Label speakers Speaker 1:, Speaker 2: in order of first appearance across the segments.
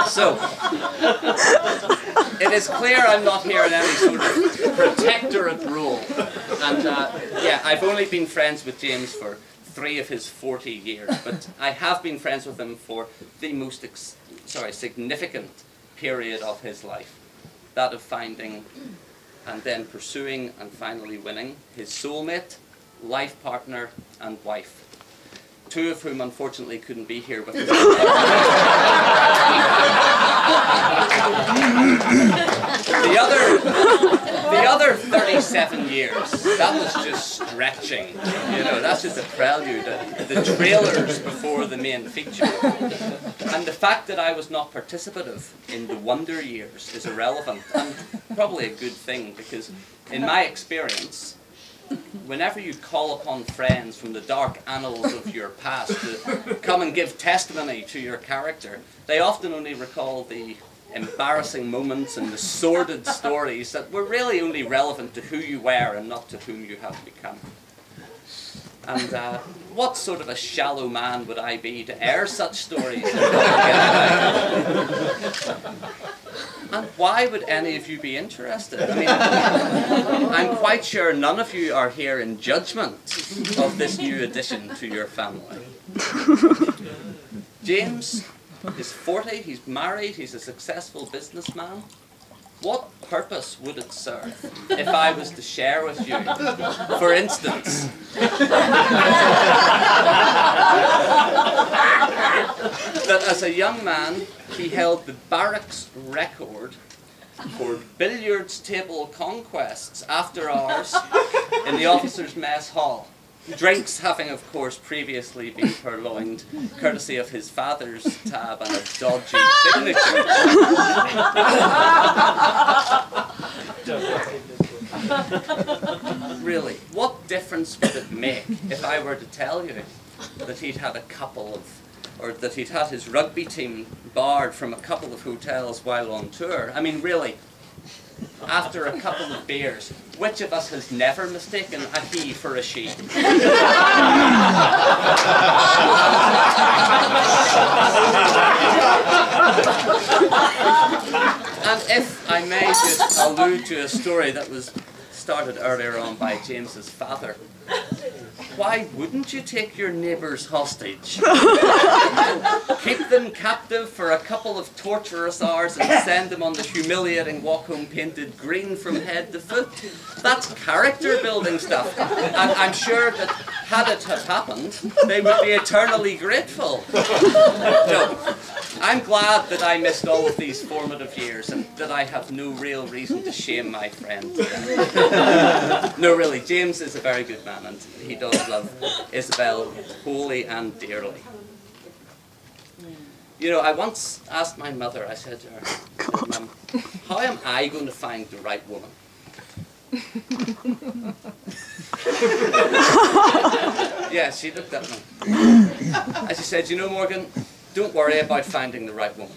Speaker 1: So, it is clear I'm not here in any sort of protectorate role. And yeah, I've only been friends with James for 3 of his 40 years, but I have been friends with him for the most significant period of his life. That of finding and then pursuing and finally winning his soulmate, life partner and wife. 2 of whom unfortunately couldn't be here, but the other 37 years, that was just stretching. You know, that's just a prelude, the trailers before the main feature. And the fact that I was not participative in the wonder years is irrelevant, and probably a good thing, because in my experience, whenever you call upon friends from the dark annals of your past to come and give testimony to your character, they often only recall the embarrassing moments and the sordid stories that were really only relevant to who you were and not to whom you have become. And what sort of a shallow man would I be to air such stories? And why would any of you be interested? I mean, I'm quite sure none of you are here in judgment of this new addition to your family. James is 40, he's married, he's a successful businessman. What purpose would it serve if I was to share with you, for instance, that as a young man he held the barracks record for billiards table conquests after hours in the officers' mess hall? Drinks having, of course, previously been purloined, courtesy of his father's tab and a dodgy signature. Really, what difference would it make if I were to tell you that he'd had a couple of, or that he'd had his rugby team barred from a couple of hotels while on tour? I mean, really, after a couple of beers, which of us has never mistaken a he for a she? And if I may just allude to a story that was started earlier on by James's father, why wouldn't you take your neighbours hostage? Keep them captive for a couple of torturous hours and send them on the humiliating walk home painted green from head to foot? That's character building stuff. And I'm sure that had it have happened, they would be eternally grateful. No, I'm glad that I missed all of these formative years and that I have no real reason to shame my friend. No, really, James is a very good man and he does love Isabel wholly and dearly. You know, I once asked my mother, I said to her, Mum, how am I going to find the right woman? Yeah, she looked at me. And she said, you know, Morgan, don't worry about finding the right woman.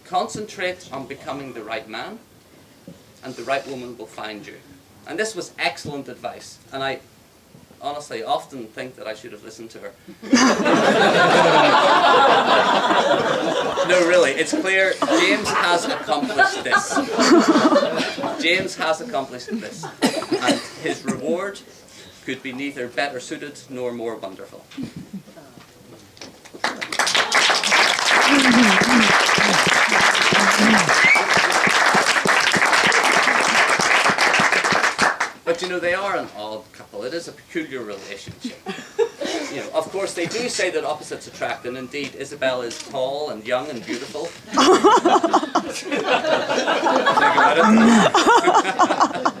Speaker 1: Concentrate on becoming the right man, and the right woman will find you. And this was excellent advice, and I honestly often think that I should have listened to her. No, really, it's clear James has accomplished this. James has accomplished this, and his reward could be neither better suited nor more wonderful. But you know, they are an odd couple. It is a peculiar relationship. You know, of course, they do say that opposites attract, and indeed, Isabel is tall and young and beautiful. Think about it.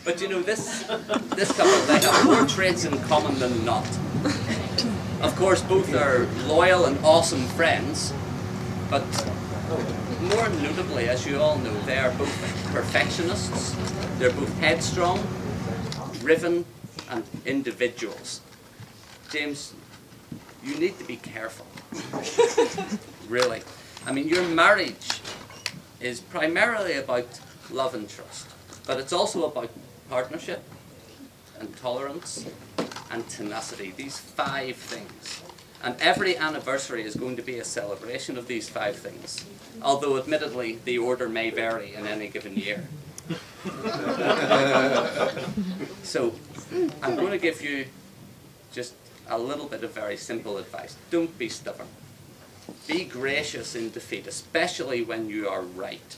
Speaker 1: But you know, this couple, they have more traits in common than not. Of course, both are loyal and awesome friends, but more notably, as you all know, they are both perfectionists. They're both headstrong, driven, and individuals. James, you need to be careful. Really. I mean, your marriage is primarily about love and trust, but it's also about partnership and tolerance and tenacity. These 5 things. And every anniversary is going to be a celebration of these 5 things. Although admittedly, the order may vary in any given year. So, I'm going to give you just a little bit of very simple advice. Don't be stubborn. Be gracious in defeat, especially when you are right.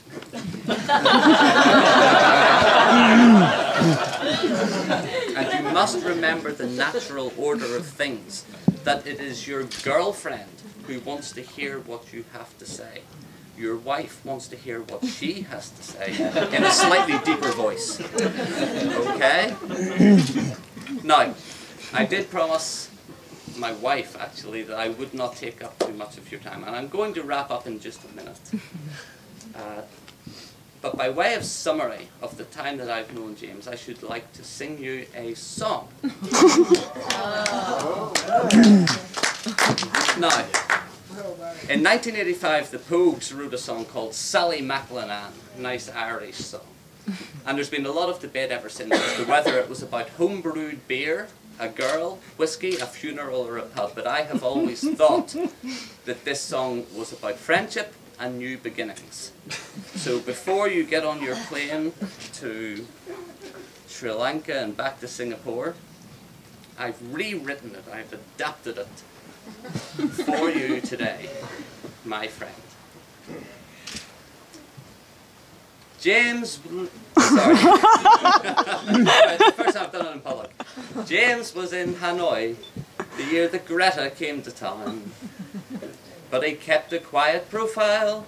Speaker 1: And you must remember the natural order of things, that it is your girlfriend who wants to hear what you have to say. Your wife wants to hear what she has to say in a slightly deeper voice. Okay? Now, I did promise my wife, actually, that I would not take up too much of your time. And I'm going to wrap up in just a minute. But by way of summary of the time that I've known James, I should like to sing you a song. Now, in 1985, the Pogues wrote a song called Sally McLennan, nice Irish song. And there's been a lot of debate ever since as to whether it was about homebrewed beer, a girl, whiskey, a funeral, or a pub. But I have always thought that this song was about friendship and new beginnings. So before you get on your plane to Sri Lanka and back to Singapore, I've rewritten it, I've adapted it for you today, my friend. James, sorry, the first time I've done it in public. James was in Hanoi the year that Greta came to town, but he kept a quiet profile.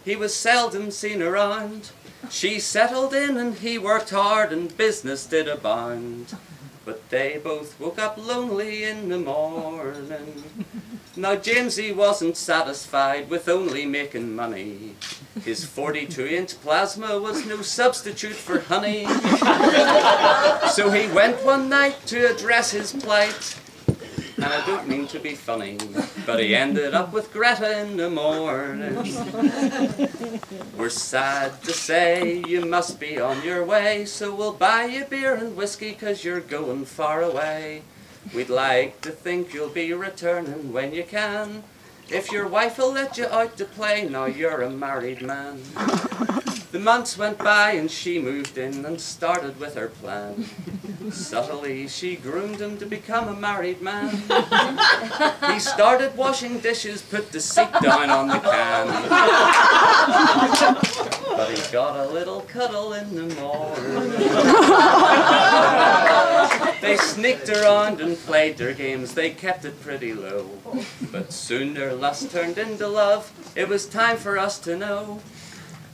Speaker 1: He was seldom seen around. She settled in and he worked hard and business did abound. But they both woke up lonely in the morning. Now Jamesy wasn't satisfied with only making money. His 42-inch plasma was no substitute for honey. So he went one night to address his plight. And I don't mean to be funny, but he ended up with Greta in the morning. We're sad to say you must be on your way, so we'll buy you beer and whiskey 'cause you're going far away. We'd like to think you'll be returning when you can. If your wife will let you out to play, now you're a married man. The months went by and she moved in and started with her plan. Subtly she groomed him to become a married man. He started washing dishes, put the seat down on the can. But he got a little cuddle in the morning. They sneaked around and played their games, they kept it pretty low. But soon their lust turned into love, it was time for us to know.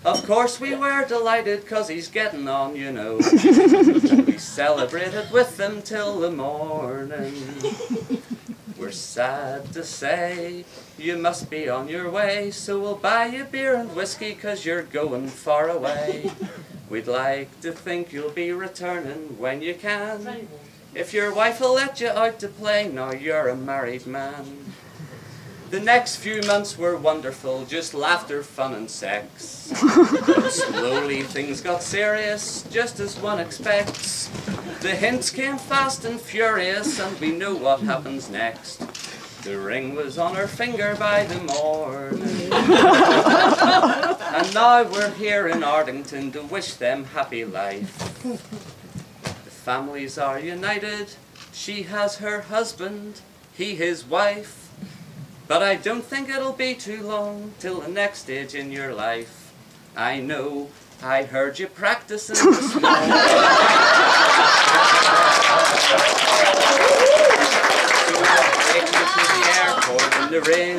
Speaker 1: Of course we were delighted 'cause he's getting on, you know. We celebrated with them till the morning. We're sad to say you must be on your way, so we'll buy you beer and whiskey 'cause you're going far away. We'd like to think you'll be returning when you can. If your wife will let you out to play, now you're a married man. The next few months were wonderful, just laughter, fun and sex. But slowly things got serious, just as one expects. The hints came fast and furious, and we know what happens next. The ring was on her finger by the morning. And now we're here in Ardington to wish them happy life. The families are united, she has her husband, he his wife. But I don't think it'll be too long till the next stage in your life. I know, I heard you practicing this morning. So we'll take you to the airport in the rain,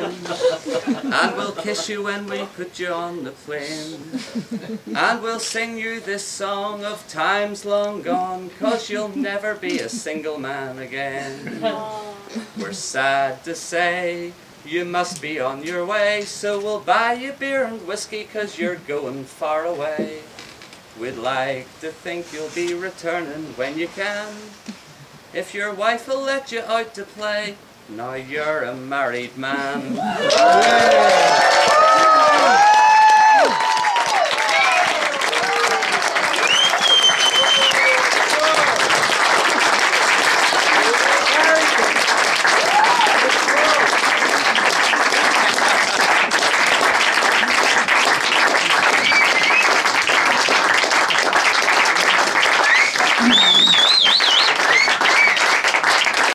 Speaker 1: and we'll kiss you when we put you on the plane. And we'll sing you this song of times long gone, 'cause you'll never be a single man again. We're sad to say you must be on your way, so we'll buy you beer and whiskey 'cause you're going far away. We'd like to think you'll be returning when you can. If your wife will let you out to play, now you're a married man.